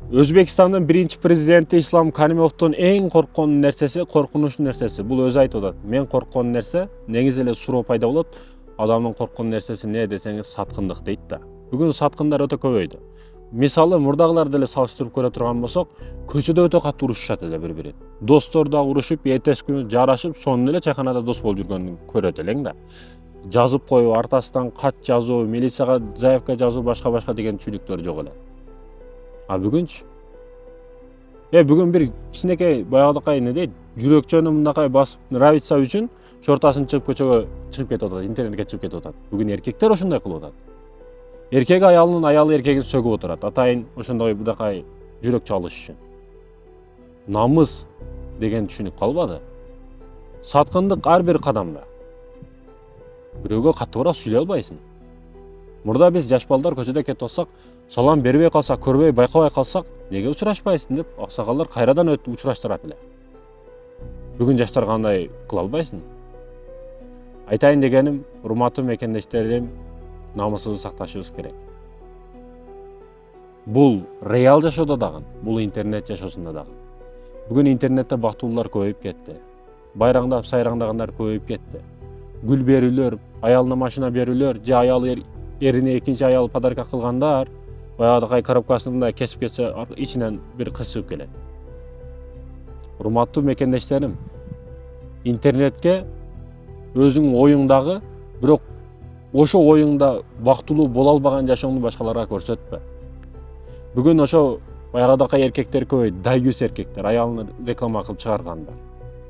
Өзбекстандын биринчи президенти Ислам Каримовдун эң коркунучтуу нерсеси, бул өзү айтып атат. Мен корккон нерсе, негизи эле суроо пайда болот. Адамдын корккон нерсеси эмне десеңиз, саткындык дейт да. Бүгүн саткындар өтө көбөйдү. Мисалы, мурдагыларды эле салыштырып көрө турган болсок, көчөдө өтө катуу урушушат эле бири-бирин. Достор да урушуп, эртеси күнү жарашып, сонун эле чайканада дос болуп жүргөнүн көрөт элең да. Жазып коюу, артасынан кат жазуу, милицияга заявка жазуу, башка деген чүйлүктөр жок эле. А бүгүнчү? Бүгүн бир кичинекей баягыдакай эмне дейт, жүрөкчөнү мындакай басып, нравится үчүн шортасын чыгып көчөгө чыгып кетип атат, интернетке чыгып кетип атат. Бүгүн эркектер ошондой кылып атат. Эркек аялын, аялы эркегин сөгүп отурат. Атайын ошондой бирдакай жүрөк чалыш үчүн. Намыс деген түшүнүк калбады. Саткындык ар бир кадамда. Бирөөгө катуураак сүйлөй албайсың. Мурда биз жаш балдар көчөдө кетип атсак, салам бербей калсак, көрбөй, байкабай калсак, неге учурашпайсың деп аксакалдар кайрадан өтүп учураштырат эле. Бүгүн жаштар кандай кыла албайсың? Айтайын дегеним, урматтуу мекендештерим, намысыбызды сакташыбыз керек. Бул реал жашоодо дагы, бул интернет жашоосунда дагы. Бүгүн интернетте бактылуулар көбөйүп кетти. Байраңдап, сайраңдагандар көбөйүп кетти. Гүл берүүлөр, аялына машина берүүлөр, же аялы эрине экинчи аял подарка кылгандар, баягыдакай коробкасын мындай кесип кетсе, ичинен бир кыз чыгып келет. Урматтуу мекендештерим, интернетке өзүңүн оюңдагы, бирок ошо оюңда бактылуу боло албаган жашооңду башкаларга көрсөтпө. Бүгүн ошо баягыдакай эркектер көбөйдү, дайюс эркектер, аялын реклама кылып чыгаргандар.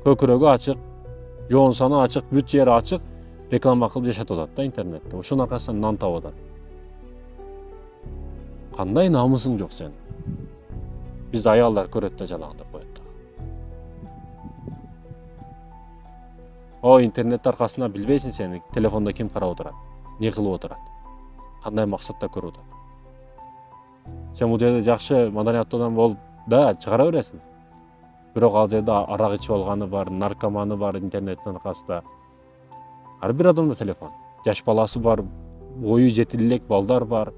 Көкүрөгү ачык, жоон саны ачык, бүт жери ачык, реклама кылып жашатып атат да интернетте. Ошонун аркасынан нан таап атат. Кандай намысың жок сен? Бизди аялдар көрөт да жалаңдап коет да. О, интернет аркасында билбейсиң сени, телефондо ким карап отурат, не кылып отурат, кандай максатта көрүп атат. Сен бул жерде жакшы маданияттуу адам болуп да чыгара бересиң. Бирок ал жерде арак ичип алганы бар, наркоманы бар интернеттин аркасында. Ар бир адамда телефон. Жаш баласы бар, бою жетили элек балдар бар.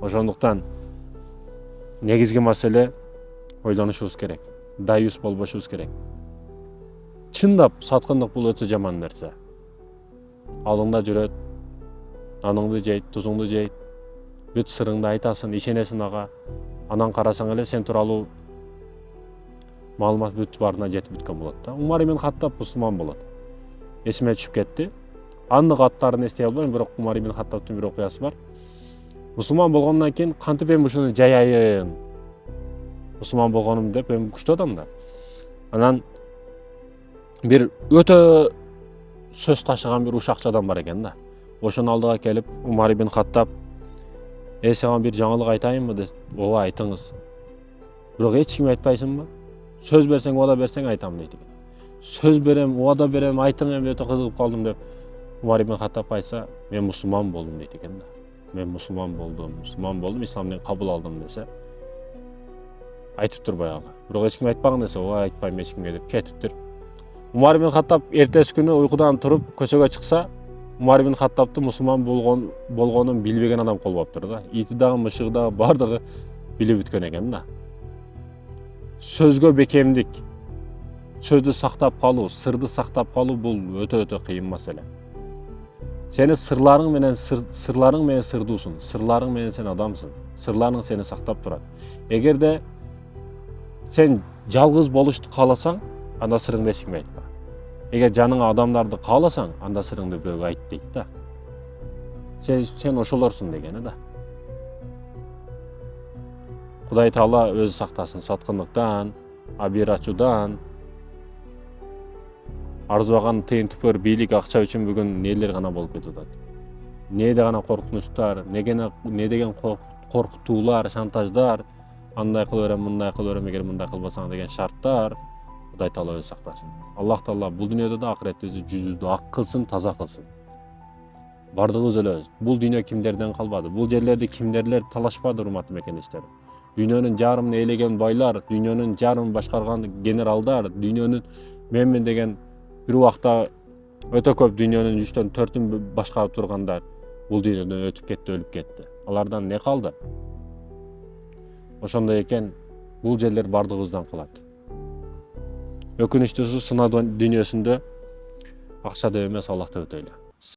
Ошондуктан негизги маселе ойлонушубуз керек. Дайюс болбошубуз керек. Чындап саткындык бул өтө жаман нерсе. Алыңда жүрөт, наныңды жейт, тузуңду жейт, бүт сырыңды айтасың, ишенесиң ага. Анан карасаң эле сен тууралуу маалымат бүт баарына жетип бүткөн болот да. Умар ибн Хаттаб мусулман болот. Эсиме түшүп кетти. Андык аттарын эстей албайм, бирок Умар ибн Хаттабтын бир окуясы бар. Мусулман болгондон кийин кантип эми ушуну жаяйын? Мусулман болгонум деп эми күчтүү адам да. Анан бир өтө сөз ташыган бир ушакчы адам бар экен да. Ошонун алдыга келип Умар ибн Хаттаб: сага бир жаңылык айтайынбы десе, ооба айтыңыз. Бирок эч кимге айтпайсыңбы? Сөз берсең, убада берсең айтам дейт экен. Сөз берем, убада берем, айтың эми өтө кызыгып калдым деп Умар ибн Хаттаб айтса, мен мусулман болдум дейт экен да. Мен мусулман болдум, ислам динин кабыл алдым десе, айтыптыр баягы. Бирок эч кимге айтпагын десе, ооба айтпайм эч кимге деп кетиптир. Умар ибн Хаттаб эртеси күнү уйкудан туруп көчөгө чыкса, Умар ибн Хаттабты мусулман болгонун билбеген адам кылып алыптыр да. Ити дагы, мышыгы дагы бардыгы билип бүткөн экен да. Сөзгө бекемдик, сөздү сактап калуу, сырды сактап калуу бул өтө кыйын маселе. Сени сырларың менен сырдуусуң, сырларың менен сен адамсың, сырларың сени сактап турат. Эгерде сен жалгыз болушту кааласаң, анда сырыңды эч кимге айтпа. Эгер жаныңа адамдарды кааласаң, анда сырыңды бирөөгө айт дейт да. Сен ошолорсуң дегени да. Кудай Таала өзү сактасын саткындыктан, абийир ачуудан, арзыбаган тыйын түпөр бийлик, акча үчүн бүгүн нелер гана болуп кетип атат. Неде гана коркунучтар, не деген коркутуулар, шантаждар, андай кыла берем, мындай кыла берем, эгер мындай кылбасаң деген шарттар. Кудай Таала өзү сактасын. Аллах Таала бул дүйнөдө да акыретте жүзүбүздү ак кылсын, таза кылсын. Бардыгыбыз өлөбүз. Бул дүйнө кимдерден калбады? Бул жерлерди кимдерлер талашпады, урматтуу мекендештерим? Дүйнөнүн жарымын ээлеген байлар, дүйнөнүн жарымын башкарган генералдар, дүйнөнүн менмин деген бир убакта өтө көп дүйнөнүн 3-төн 4-үн башкарып тургандар бул дүйнөдөн өтүп кетти, өлүп кетти. Алардан не калды? Ошондой экен бул жерлер бардыгыбыздан калат. Өкүнүчтүүсү сыноо дүйнөсүндө акча деп эмес, Аллах деп өтөйлү.